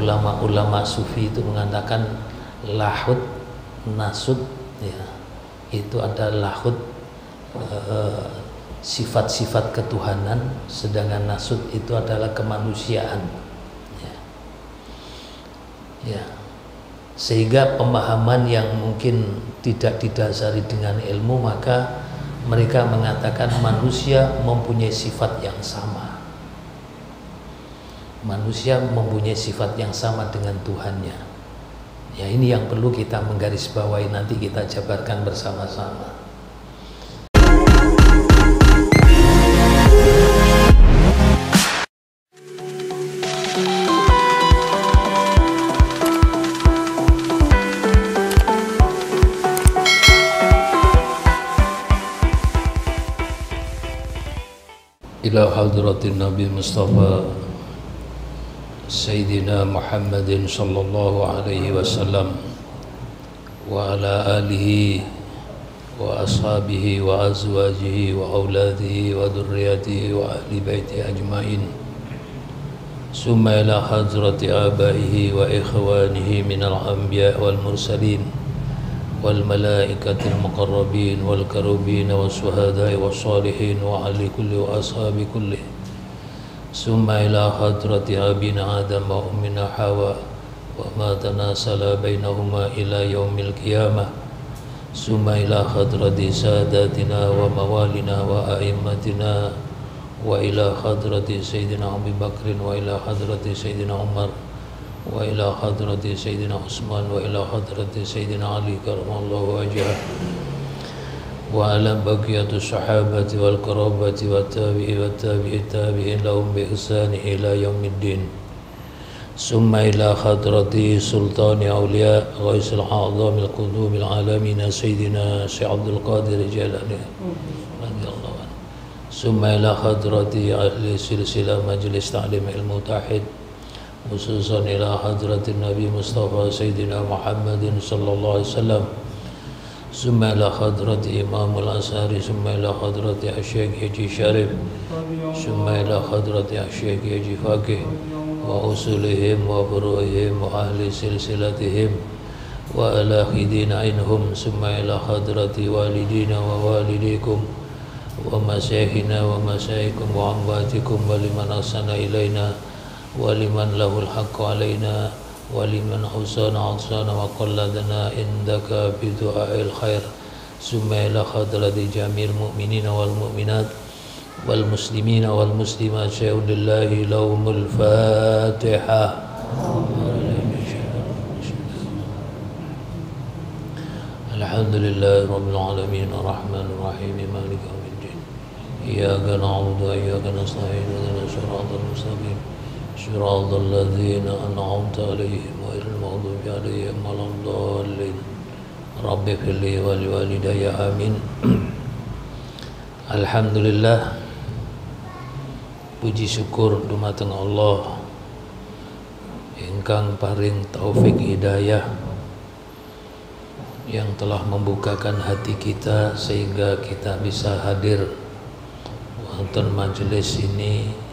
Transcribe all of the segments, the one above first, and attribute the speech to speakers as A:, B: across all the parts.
A: ulama-ulama sufi itu mengatakan lahud nasud, ya, itu ada lahud sifat-sifat ketuhanan, sedangkan nasud itu adalah kemanusiaan, ya. Ya. Sehingga pemahaman yang mungkin tidak didasari dengan ilmu, maka mereka mengatakan manusia mempunyai sifat yang sama. Manusia mempunyai sifat yang sama dengan Tuhannya. Ya, ini yang perlu kita menggarisbawahi, nanti kita jabarkan bersama-sama. Ila hadratin Nabi Mustafa Sayyidina Muhammadin sallallahu alaihi wasallam wa ala alihi wa ashabihi wa azwajihi wa auladihi wa dhurriyyatihi wa ahli baiti ajmain, summa ila hadrati abaihi wa ikhwanihi minal anbiya wal mursalin wal malaikatil muqarrabin wal karubin was suhada'i was salihin wa ahli kulli wa ashabi kulli, summa ila hadrati abina Adam wa ummina Hawa wa ma tanasala bainahuma ila yaumil qiyamah, summa ila hadrati sadatina wa mawalina wa a'immatina wa ila hadrati Sayyidina Abu Bakrin wa ila hadrati Sayyidina Umar wa ila hadrati Sayyidina Utsman wa ila hadrati Sayyidina Ali karamallahu wajhah wa ala baqiyatu sahabati wal qarabati wat tabi'i wat tabi'i tabi'in lahum bi ihsani ila yaumiddin, summa ila hadrati sultani awliya ghaisil a'zamil qudumil alamin Sayyidina Syekh Abdul Qadir Jilani radhiyallahu anhu, summa ila hadrati ahli silsilah majlis ta'lim ilmu tauhid, khususan ila hadratin Nabi Mustafa Sayyidina Muhammadin sallallahu alaihi wasallam, summa ila hadrati Imamul Azhari, summa ila hadrati Syekh Haji Syarif, summa ila hadrati Syekh Haji Faqih wa usulihim wa furu'ihim wa ahli silsilatihim wa ala khidina inhum, summa ila hadrati walidina wa walidikum wa masyaykhina wa masyaykum wa amwatikum wa liman ahsana ilaina wa liman lahul haqqu alaina wa liman husana wa qalladana indaka bidu'ail khair, summa ila hadrati jamil mu'minina wal mu'minat wal muslimina wal muslimat syai'ulillahi lahumul fatihah. Alhamdulillahi rabbil alamin arrahmanir rahim maliki yaumiddin, iyyaka na'budu wa iyyaka nasta'in ihdinas siratal mustaqim siratal ladzina an'amta 'alaihim ghairil maghdubi 'alaihim waladdallin, rabbi firli wa liwalidayya amin. Alhamdulillah, puji syukur dumateng Allah ingkang paring taufik hidayah, yang telah membukakan hati kita sehingga kita bisa hadir wonten majelis ini.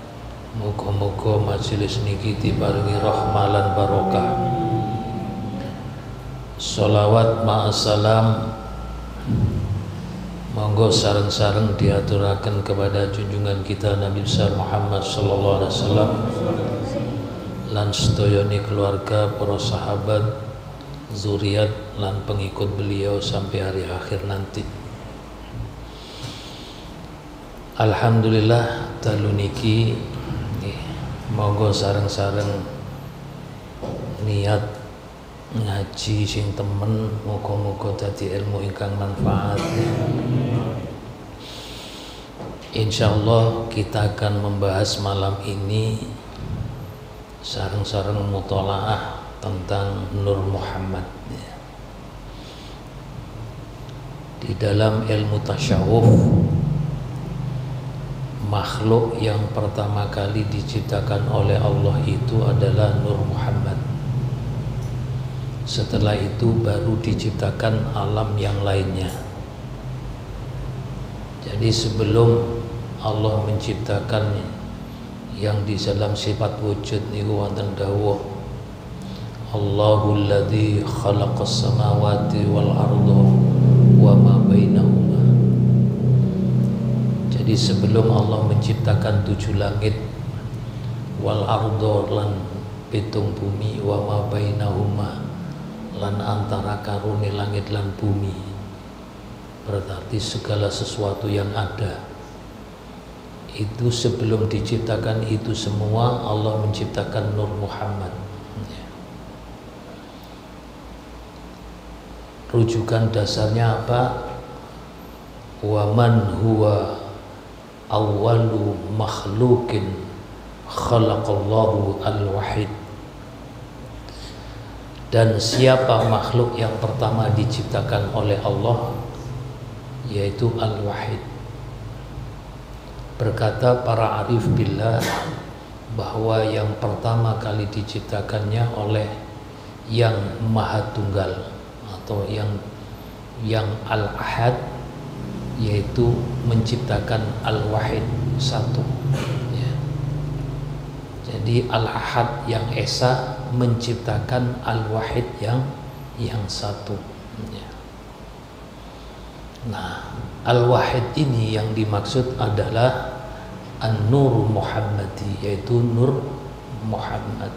A: Muga-muga majelis niki diparingi rahmah lan barokah. Sholawat ma'assalam monggo sareng-sareng diaturaken kepada junjungan kita Nabi besar Muhammad sallallahu alaihi wasallam lan sedayane keluarga, para sahabat, zuriat lan pengikut beliau sampai hari akhir nanti. Alhamdulillah, dalu niki monggo sareng-sareng niat ngaji sing temen, muga-muga dadi ilmu ingkang manfaat. Insyaallah kita akan membahas malam ini sareng-sareng mutolaah tentang Nur Muhammad. Di dalam ilmu tasyawuf, makhluk yang pertama kali diciptakan oleh Allah itu adalah Nur Muhammad. Setelah itu baru diciptakan alam yang lainnya. Jadi sebelum Allah menciptakan yang di dalam sifat wujud niku wonten dawuh Allahul ladzi khalaqas samawati wal arda wa ma bainahuma. Jadi sebelum Allah menciptakan 7 langit wal arda lan pitung bumi wa ma bainahuma lan antara karune langit lan bumi, berarti segala sesuatu yang ada itu sebelum diciptakan itu semua Allah menciptakan Nur Muhammad. Rujukan dasarnya apa? Wa man huwa awwalu makhluqin khalaqallahu al-wahid. Dan siapa makhluk yang pertama diciptakan oleh Allah, yaitu Al-Wahid. Berkata para arif billah bahwa yang pertama kali diciptakannya oleh yang Maha Tunggal atau yang Al-Ahad, yaitu menciptakan Al-Wahid satu. Jadi Al-Ahad yang Esa menciptakan Al-Wahid yang satu. Nah, Al-Wahid ini yang dimaksud adalah An-Nur Muhammadi, yaitu Nur Muhammad.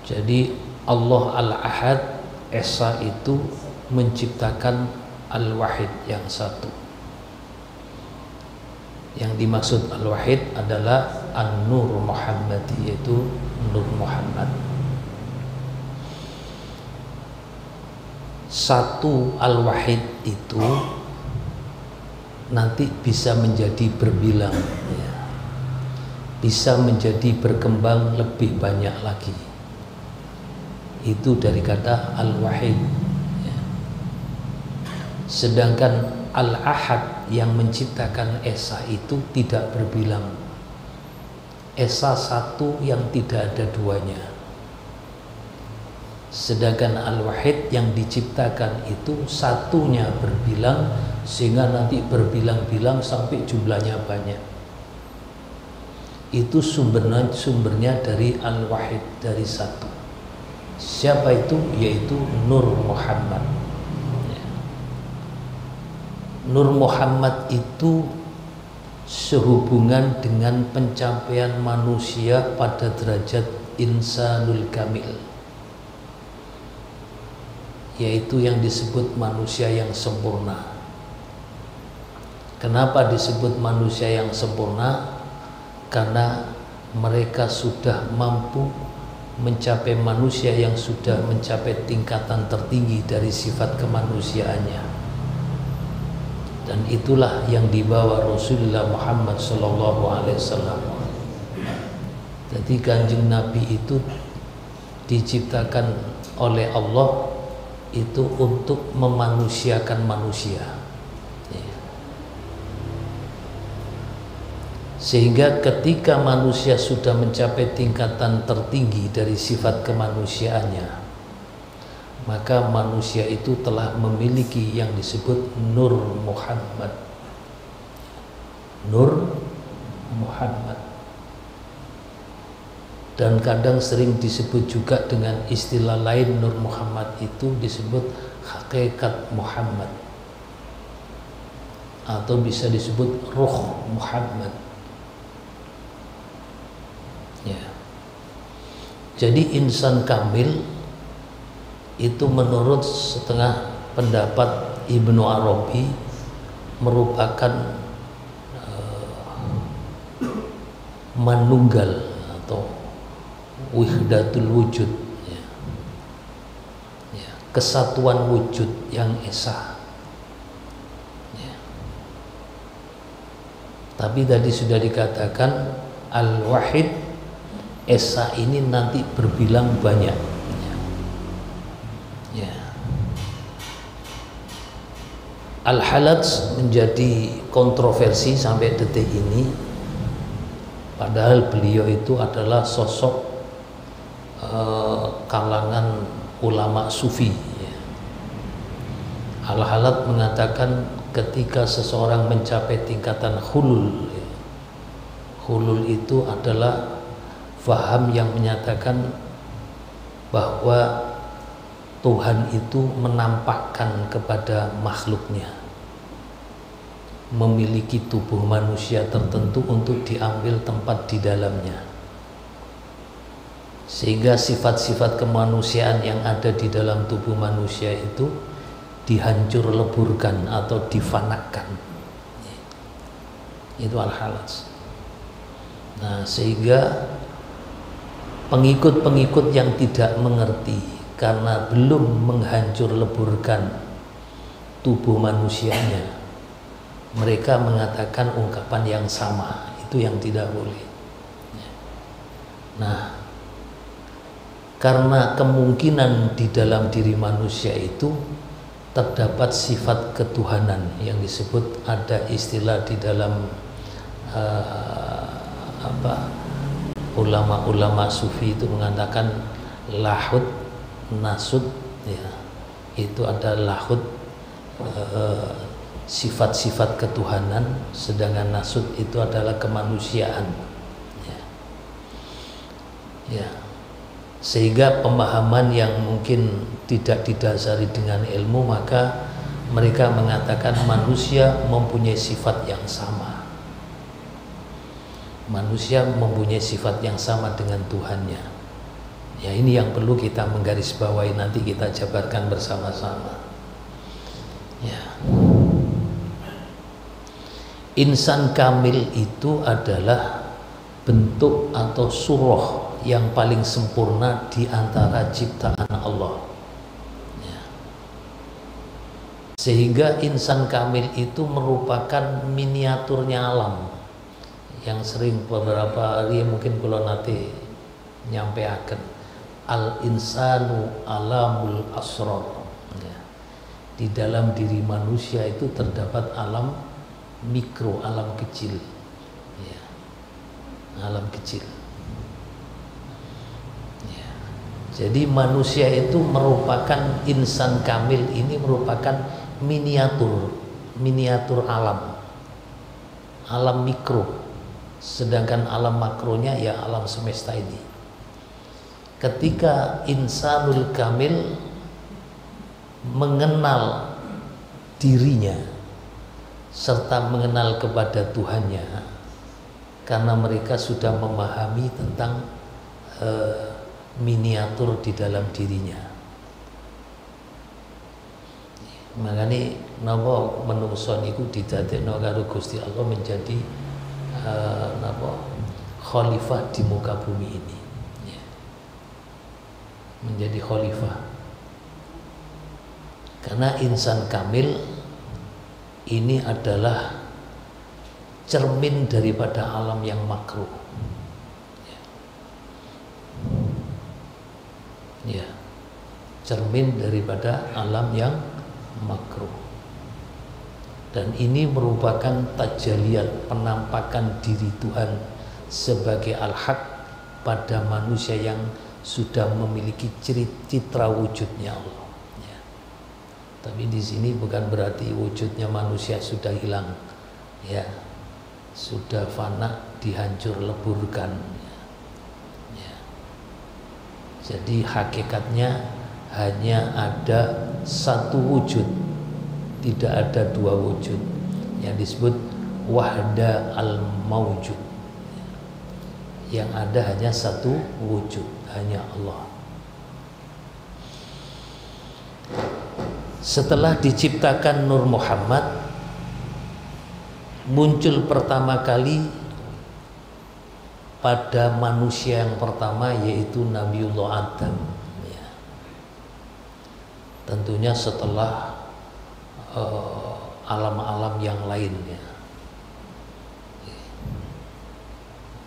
A: Jadi Allah Al-Ahad Esa itu menciptakan Al-Wahid yang satu. Yang dimaksud Al-Wahid adalah An-Nur Muhammadi, yaitu Nur Muhammad. Satu Al-Wahid itu nanti bisa menjadi berbilang, ya. Bisa menjadi berkembang lebih banyak lagi. Itu dari kata Al-Wahid, ya. Sedangkan Al-Ahad yang menciptakan Esa itu tidak berbilang. Esa satu yang tidak ada duanya. Sedangkan Al-Wahid yang diciptakan itu satunya berbilang, sehingga nanti berbilang-bilang sampai jumlahnya banyak. Itu sumbernya dari Al-Wahid, dari satu. Siapa itu? Yaitu Nur Muhammad. Nur Muhammad itu sehubungan dengan pencapaian manusia pada derajat insanul kamil, yaitu yang disebut manusia yang sempurna. Kenapa disebut manusia yang sempurna? Karena mereka sudah mampu mencapai manusia yang sudah mencapai tingkatan tertinggi dari sifat kemanusiaannya. Dan itulah yang dibawa Rasulullah Muhammad SAW. Jadi Kanjeng Nabi itu diciptakan oleh Allah itu untuk memanusiakan manusia, sehingga ketika manusia sudah mencapai tingkatan tertinggi dari sifat kemanusiaannya, maka manusia itu telah memiliki yang disebut Nur Muhammad. Nur Muhammad. Dan kadang sering disebut juga dengan istilah lain, Nur Muhammad itu disebut Hakikat Muhammad, atau bisa disebut Ruh Muhammad. Ya. Jadi insan kamil itu menurut setengah pendapat Ibnu Arabi merupakan manunggal atau wihdatul wujud, ya. Ya, kesatuan wujud yang esa, ya. Tapi tadi sudah dikatakan Al-Wahid esa ini nanti berbilang banyak, ya. Al-Halaj menjadi kontroversi sampai detik ini, padahal beliau itu adalah sosok kalangan ulama sufi, ya. Al-Halaj mengatakan ketika seseorang mencapai tingkatan hulul, ya, hulul itu adalah faham yang menyatakan bahwa Tuhan itu menampakkan kepada makhluknya, memiliki tubuh manusia tertentu untuk diambil tempat di dalamnya, sehingga sifat-sifat kemanusiaan yang ada di dalam tubuh manusia itu dihancur leburkan atau difanakan. Itu al-Halaj. Nah, sehingga pengikut-pengikut yang tidak mengerti karena belum menghancur leburkan tubuh manusianya, mereka mengatakan ungkapan yang sama, itu yang tidak boleh. Nah, karena kemungkinan di dalam diri manusia itu terdapat sifat ketuhanan yang disebut, ada istilah di dalam ulama-ulama sufi itu mengatakan lahud nasud, ya, itu ada lahud sifat-sifat ketuhanan, sedangkan nasud itu adalah kemanusiaan, ya. Ya. Sehingga pemahaman yang mungkin tidak didasari dengan ilmu, maka mereka mengatakan manusia mempunyai sifat yang sama. Manusia mempunyai sifat yang sama dengan Tuhannya. Ya, ini yang perlu kita menggarisbawahi, nanti kita jabarkan bersama-sama. Ya. Insan kamil itu adalah bentuk atau surah yang paling sempurna di antara ciptaan Allah. Ya. Sehingga insan kamil itu merupakan miniaturnya alam, yang sering beberapa hari mungkin kalau nanti nyampeaken, al-insanu alamul asrar. Ya. Di dalam diri manusia itu terdapat alam mikro, alam kecil, ya. Alam kecil. Ya. Jadi manusia itu merupakan, insan kamil ini merupakan miniatur alam, alam mikro. Sedangkan alam makronya ya alam semesta ini. Ketika insanul kamil mengenal dirinya serta mengenal kepada Tuhannya, karena mereka sudah memahami tentang miniatur di dalam dirinya. Makanya napa menungso niku didadekno karo Gusti Allah menjadi khalifah di muka bumi ini, ya. Menjadi khalifah karena insan kamil ini adalah cermin daripada alam yang makruh, ya. Cermin daripada alam yang makruh. Dan ini merupakan tajalliyat, penampakan diri Tuhan sebagai al-haq pada manusia yang sudah memiliki citra wujudnya Allah. Ya. Tapi di sini bukan berarti wujudnya manusia sudah hilang, ya, sudah fana, dihancur leburkan. Ya. Jadi hakikatnya hanya ada satu wujud, tidak ada dua wujud, yang disebut wahda al-mawjud. Yang ada hanya satu wujud, hanya Allah. Setelah diciptakan Nur Muhammad, muncul pertama kali pada manusia yang pertama, yaitu Nabiullah Adam, ya. Tentunya setelah alam-alam yang lainnya.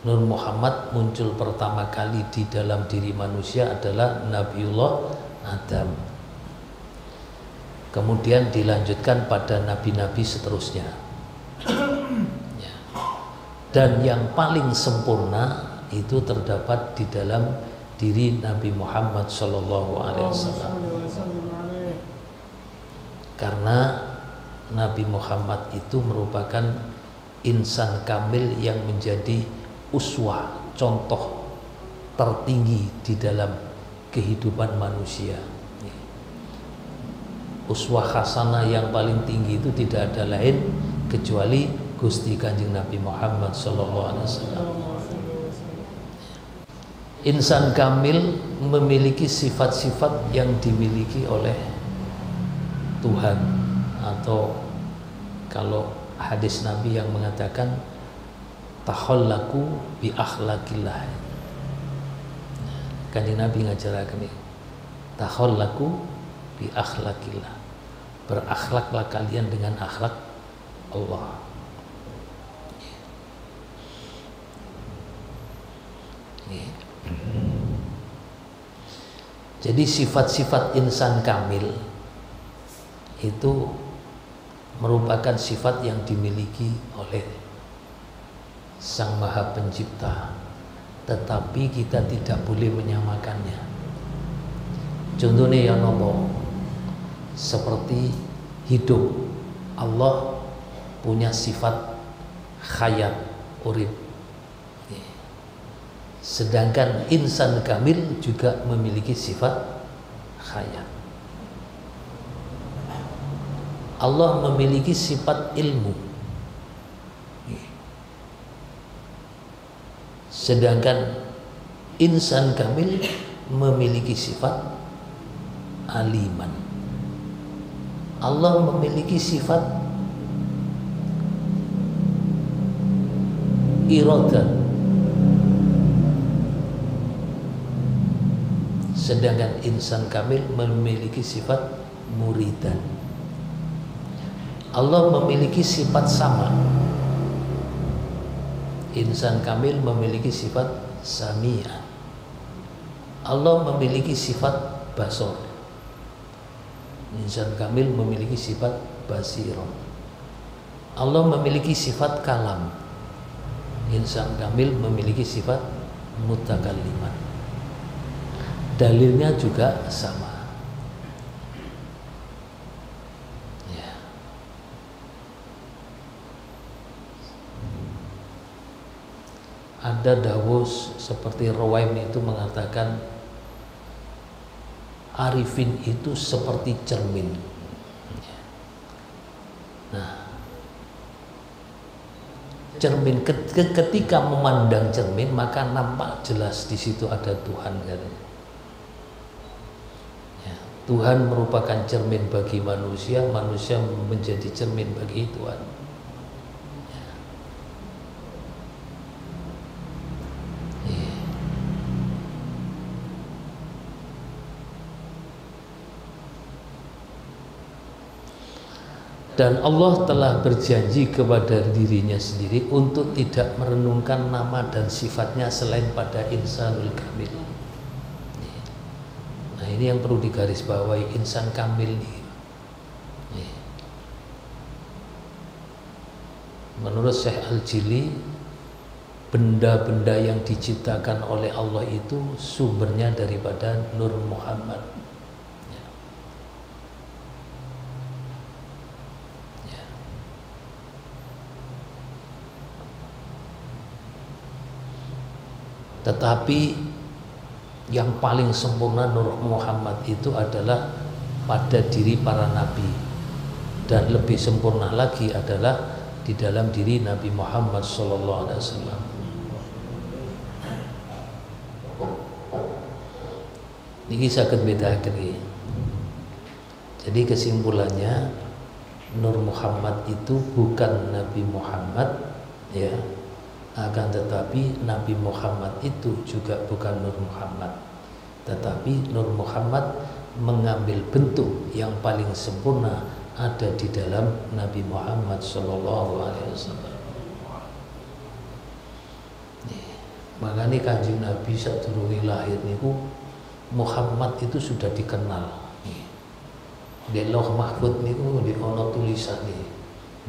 A: Nur Muhammad muncul pertama kali di dalam diri manusia adalah Nabiullah Adam. Kemudian dilanjutkan pada nabi-nabi seterusnya. Ya. Dan yang paling sempurna itu terdapat di dalam diri Nabi Muhammad SAW. Karena Nabi Muhammad itu merupakan insan kamil yang menjadi uswah, contoh tertinggi di dalam kehidupan manusia. Uswah hasanah yang paling tinggi itu tidak ada lain kecuali Gusti Kanjeng Nabi Muhammad sallallahu alaihi wasallam. Insan kamil memiliki sifat-sifat yang dimiliki oleh Tuhan, atau kalau hadis Nabi yang mengatakan takhallaku bi akhlaqillah. Kanjeng Nabi ngajaraken iki. Takhallaku bi akhlaqillah. Berakhlaklah kalian dengan akhlak Allah. Jadi sifat-sifat insan kamil itu merupakan sifat yang dimiliki oleh Sang Maha Pencipta, tetapi kita tidak boleh menyamakannya. Contohnya yang nopo, seperti hidup, Allah punya sifat hayat, urip. Sedangkan insan kamil juga memiliki sifat hayat. Allah memiliki sifat ilmu, sedangkan insan kamil memiliki sifat aliman. Allah memiliki sifat iradah, sedangkan insan kamil memiliki sifat muridan. Allah memiliki sifat sama, insan kamil memiliki sifat sami'ah. Allah memiliki sifat basor, insan kamil memiliki sifat basirah. Allah memiliki sifat kalam, insan kamil memiliki sifat mutakalliman. Dalilnya juga sama. Ya. Ada dawuh seperti Ruwaim itu mengatakan arifin itu seperti cermin. Nah, cermin ketika memandang cermin maka nampak jelas di situ ada Tuhan katanya. Tuhan merupakan cermin bagi manusia, manusia menjadi cermin bagi Tuhan. Dan Allah telah berjanji kepada dirinya sendiri untuk tidak merenungkan nama dan sifatnya selain pada insanul kamil. Nah, ini yang perlu digarisbawahi, insan kamil ini. Menurut Syekh Al-Jili, benda-benda yang diciptakan oleh Allah itu sumbernya daripada Nur Muhammad. Tetapi yang paling sempurna Nur Muhammad itu adalah pada diri para nabi, dan lebih sempurna lagi adalah di dalam diri Nabi Muhammad SAW. Ini saged bedaken iki. Jadi kesimpulannya Nur Muhammad itu bukan Nabi Muhammad, ya. Akan tetapi Nabi Muhammad itu juga bukan Nur Muhammad, tetapi Nur Muhammad mengambil bentuk yang paling sempurna ada di dalam Nabi Muhammad SAW. Makanya Kanjeng Nabi sadurunge lahir niku Muhammad itu sudah dikenal. Di Lauh Mahfud niku di ono tulisan nih,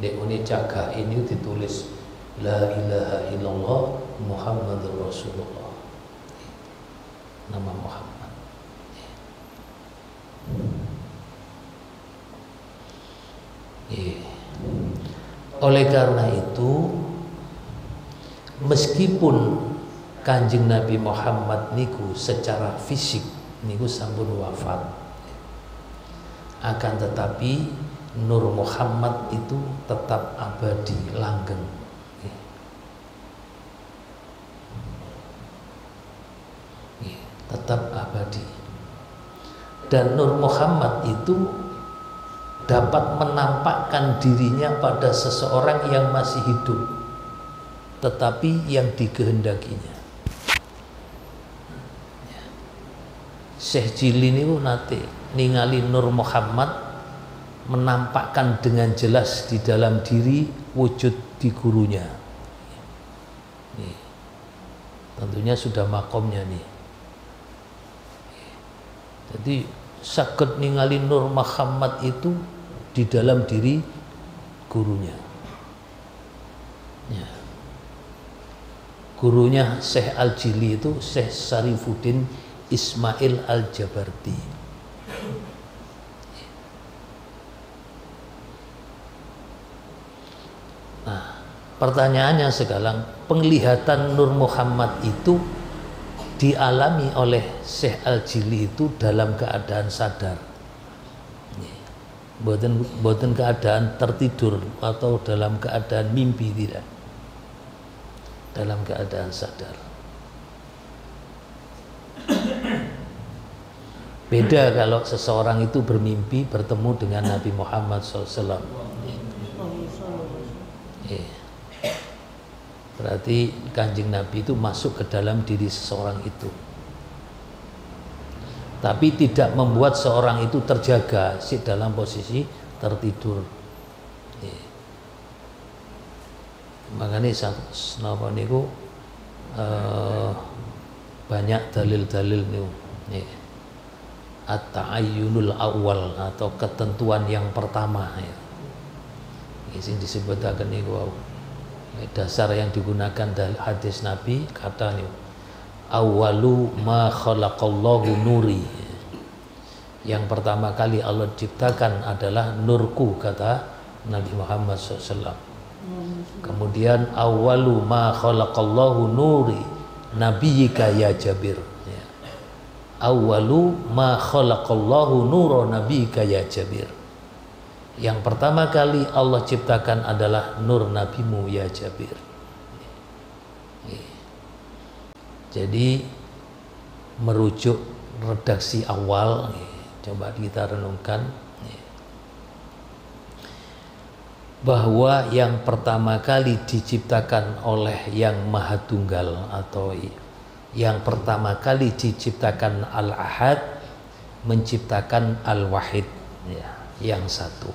A: di oni cagak ini ditulis La ilaha illallah Muhammadur Rasulullah. Nama Muhammad. Oleh karena itu, meskipun Kanjeng Nabi Muhammad niku secara fisik niku sampun wafat. Akan tetapi Nur Muhammad itu tetap abadi langgeng. Tetap abadi. Dan Nur Muhammad itu dapat menampakkan dirinya pada seseorang yang masih hidup, tetapi yang dikehendakinya. Syekh Jili niku nate ningali Nur Muhammad menampakkan dengan jelas di dalam diri wujud di gurunya. Nih, tentunya sudah makomnya nih. Jadi saged ningali Nur Muhammad itu di dalam diri gurunya. Ya. Gurunya Syekh Al-Jili itu Syekh Syarifuddin Ismail Al-Jabarti. Nah, pertanyaannya sekarang, penglihatan Nur Muhammad itu dialami oleh Syekh Al-Jili itu dalam keadaan sadar, bukan keadaan tertidur atau dalam keadaan mimpi, tidak, dalam keadaan sadar. Beda kalau seseorang itu bermimpi bertemu dengan Nabi Muhammad SAW. Berarti Kanjeng Nabi itu masuk ke dalam diri seseorang itu, tapi tidak membuat seorang itu terjaga dalam posisi tertidur. Makanya napa niku banyak dalil-dalil niku. At-ta'ayyunul awal atau ketentuan yang pertama ya. Ini disebutaken niku wau. Dasar yang digunakan dari hadis Nabi kata nih, awwalu ma khalaqallahu nuri. Yang pertama kali Allah ciptakan adalah nurku, kata Nabi Muhammad SAW. Kemudian awwalu ma khalaqallahu nuri nabiyyika ya Jabir. Awwalu ma khalaqallahu nura nabiyyika ya Jabir. Yang pertama kali Allah ciptakan adalah nur nabimu ya Jabir. Jadi merujuk redaksi awal, coba kita renungkan bahwa yang pertama kali diciptakan oleh yang Maha Tunggal atau yang pertama kali diciptakan Al-Ahad menciptakan Al-Wahid, yang satu.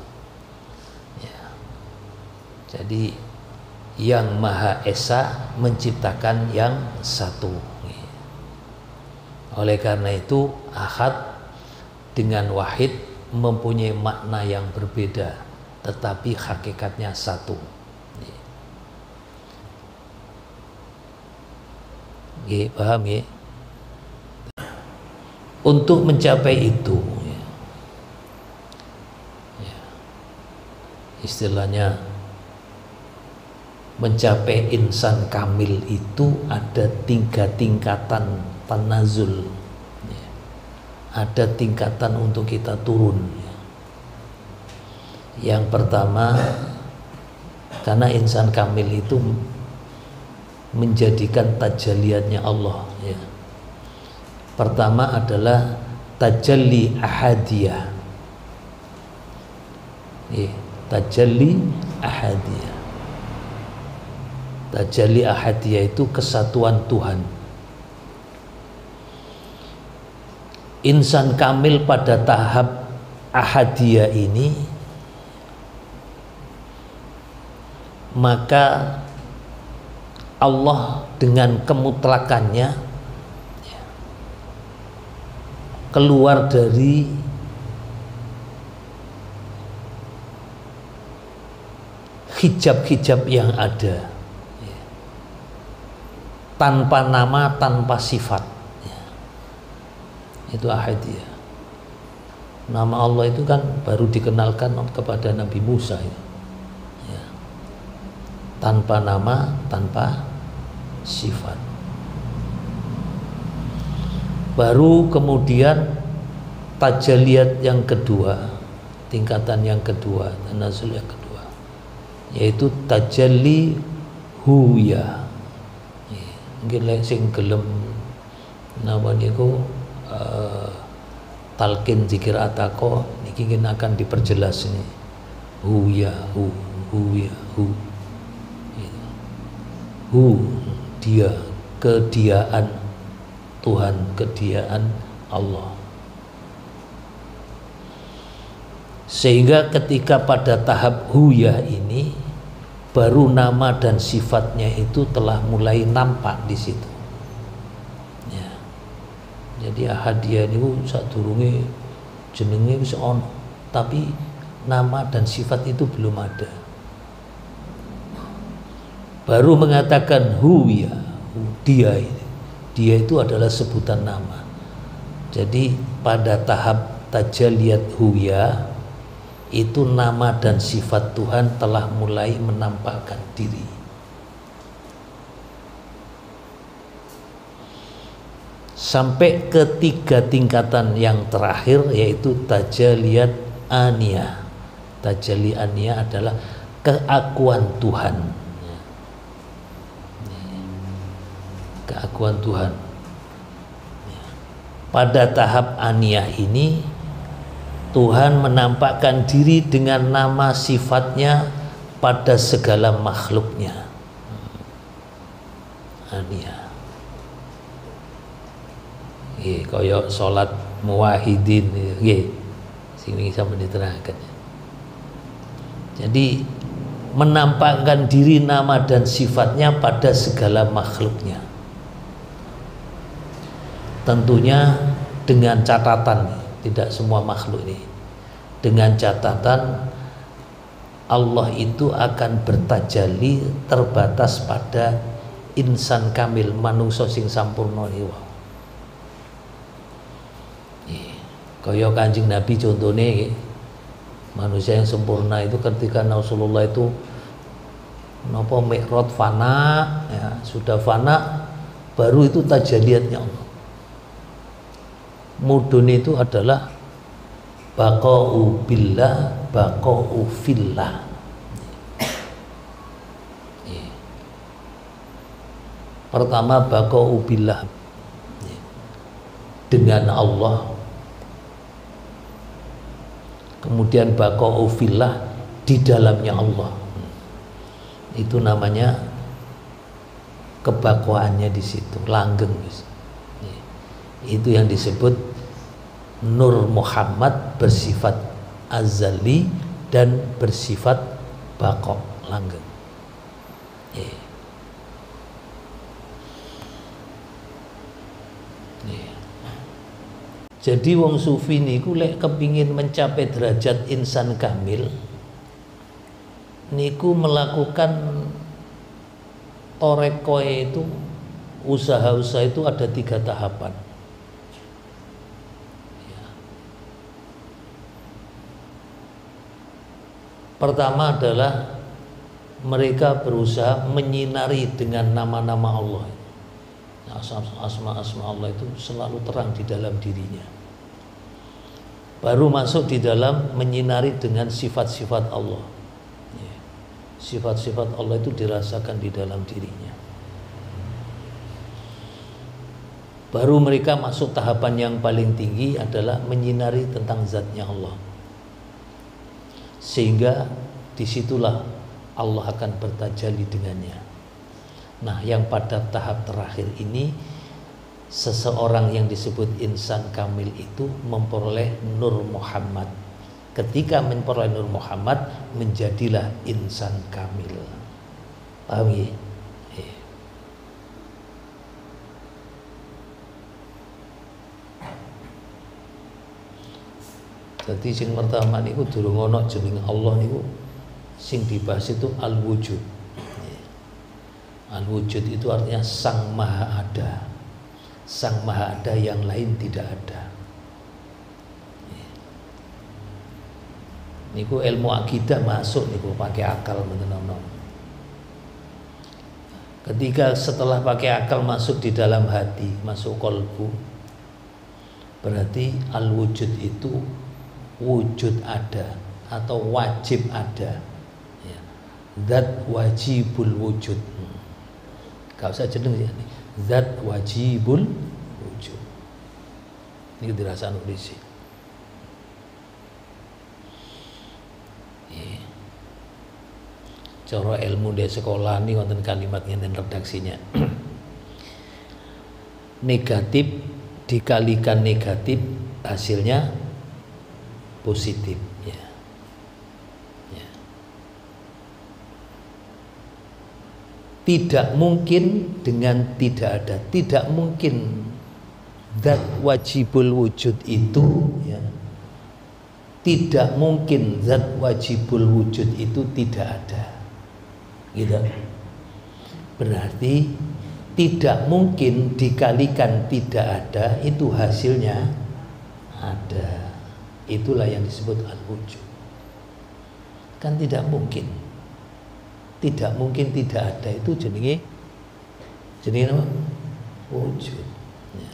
A: Jadi yang Maha Esa menciptakan yang satu. Oleh karena itu Ahad dengan Wahid mempunyai makna yang berbeda, tetapi hakikatnya satu. Paham ya? Untuk mencapai itu, istilahnya mencapai insan kamil itu ada 3 tingkatan tanazul, ada tingkatan untuk kita turun. Yang pertama, karena insan kamil itu menjadikan tajaliannya Allah, ya. Pertama adalah tajalli ahadiyah, tajalli ahadiyah. Tajalli ahadiyah itu kesatuan Tuhan. Insan kamil pada tahap ahadiyah ini, maka Allah dengan kemutlakannya keluar dari hijab-hijab yang ada, tanpa nama, tanpa sifat. Itu ahadiyah. Nama Allah itu kan baru dikenalkan kepada Nabi Musa, ya. Tanpa nama, tanpa sifat. Baru kemudian tajalliyat yang kedua, tingkatan yang kedua, tanazul yang kedua, yaitu tajalli huya. Mungkin lek sing gelem napa niku talqin zikir ataqo niki akan diperjelas ini. Huya, huya, hu, dia, kediaan Tuhan, kediaan Allah. Sehingga ketika pada tahap huya ini baru nama dan sifatnya itu telah mulai nampak di situ. Ya. Jadi ahadiyah niku sadurunge jenenge wis ono, tapi nama dan sifat itu belum ada. Baru mengatakan huya, dia ini. Dia itu adalah sebutan nama. Jadi pada tahap tajalliyat huya itu nama dan sifat Tuhan telah mulai menampakkan diri. Sampai ketiga tingkatan yang terakhir yaitu tajalliyat aniyah. Tajalli aniyah adalah keakuan Tuhan. Keakuan Tuhan. Pada tahap aniyah ini Tuhan menampakkan diri dengan nama sifatnya pada segala makhluknya. Aniyah. Kaya salat muwahhidin nggih. Sing iki sampeyan diterangkan. Jadi menampakkan diri nama dan sifatnya pada segala makhluknya. Tentunya dengan catatan, tidak semua makhluk ini, dengan catatan Allah itu akan bertajalli terbatas pada insan kamil, manungsa sing sampurna niku. Kaya Kanjeng Nabi contohnya manusia yang sempurna itu ketika Rasulullah itu napa mi'raj fana, ya, sudah fana baru itu tajalliyatnya Allah. Mudun itu adalah baqa'u billah, baqa'u fillah. Pertama baqa'u billah, dengan Allah. Kemudian baqa'u fillah, di dalamnya Allah. Itu namanya kebakwaannya di situ, langgeng. Itu yang disebut Nur Muhammad, bersifat azali dan bersifat baqa, langgeng. Jadi wong sufi niku lek kepingin mencapai derajat insan kamil niku melakukan torekoe itu, usaha-usaha itu ada 3 tahapan. Pertama adalah mereka berusaha menyinari dengan nama-nama Allah. Asma-asma Allah itu selalu terang di dalam dirinya. Baru masuk di dalam menyinari dengan sifat-sifat Allah. Sifat-sifat Allah itu dirasakan di dalam dirinya. Baru mereka masuk tahapan yang paling tinggi adalah menyinari tentang zatnya Allah. Sehingga disitulah Allah akan bertajalli dengannya. Nah, yang pada tahap terakhir ini seseorang yang disebut insan kamil itu memperoleh Nur Muhammad. Ketika memperoleh Nur Muhammad, menjadilah insan kamil. Paham ya? Jadi sing pertama niku durung ana jeneng Allah niku sing dibahas itu al-wujud. Al-wujud itu artinya sang maha ada. Sang maha ada yang lain tidak ada. Niku ilmu akidah masuk niku pakai akal menen-menen. Ketika setelah pakai akal masuk di dalam hati, masuk kolbu, Berarti al-wujud itu wujud ada atau wajib ada ya. Zat wajibul wujud. Gak usah jeneng ya. Zat wajibul wujud. Ini dirasa nulis. Cara ilmu di sekolah ini wonten kalimat ngenten redaksinya. Negatif dikalikan negatif hasilnya positif ya. Ya. Tidak mungkin dengan tidak ada. Tidak mungkin zat wajibul wujud itu ya. Tidak mungkin zat wajibul wujud itu tidak ada. Gitu. Berarti tidak mungkin dikalikan tidak ada itu hasilnya ada. Itulah yang disebut al-wujud. Kan tidak mungkin. Tidak mungkin tidak ada itu jenenge apa? Wujud. Ya.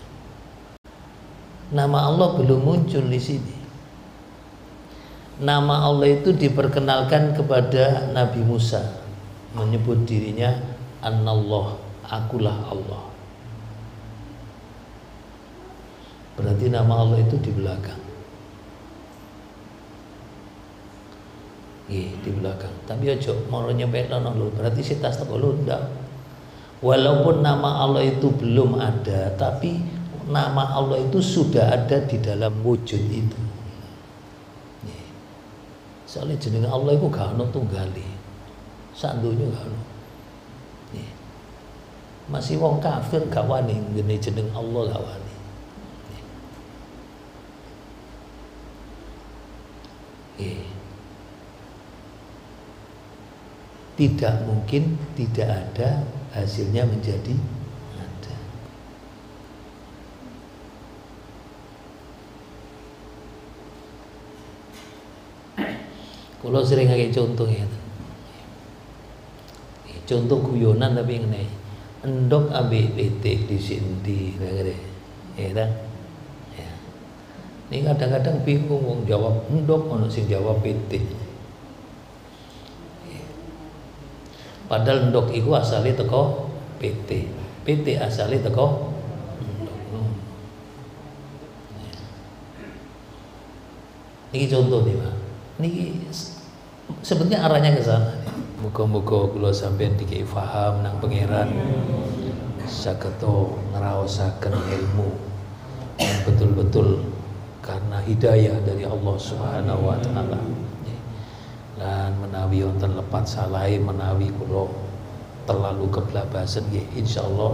A: Nama Allah belum muncul di sini. Nama Allah itu diperkenalkan kepada Nabi Musa, menyebut dirinya Anallah, akulah Allah. Berarti nama Allah itu di belakang. Di belakang. Tapi aja mau nyepelno lho, berarti si tas teko ndak. Walaupun nama Allah itu belum ada, tapi nama Allah itu sudah ada di dalam wujud itu. Soalnya jenenge Allah itu gak ono tunggale. Sak donya gak ono. Masih wong kafir gak wani ngene jeneng Allah gak wani. Tidak mungkin tidak ada hasilnya menjadi ada. Kalau sering ngake contoh ya. Contoh guyonan tapi ngene. Endok ambek pitik di sini ngene. Ya ta? Ya. Ini kadang-kadang bingung wong jawab endok ono sing jawab pitik. Padahal endok iku asale teko PT. PT asale teko endok. Ini contoh nih Pak. Ini sebenarnya arahnya ke sana. Muga-muga kula sampeyan dikei paham nang pangeran. Saketo ngraosaken ilmu yang betul-betul karena hidayah dari Allah Subhanahu wa taala. Lan menawi wonten lepat salahe menawi kula terlalu keblabasen nggih insyaallah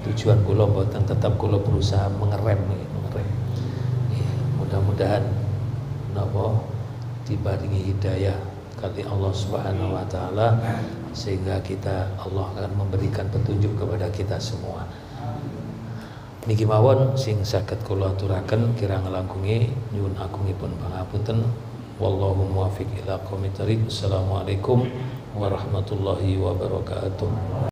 A: tujuan kula mboten tetap kula berusaha mengerem. Mudah-mudahan napa diparingi hidayah kali Allah Subhanahu wa taala sehingga kita Allah akan memberikan petunjuk kepada kita semua. Niki mawon sing saged kula aturaken kirang langkunge nyuwun agungipun pangapunten. Wallahu muwaffiq ila aqwamit thoriq. Assalamualaikum warahmatullahi wabarakatuh.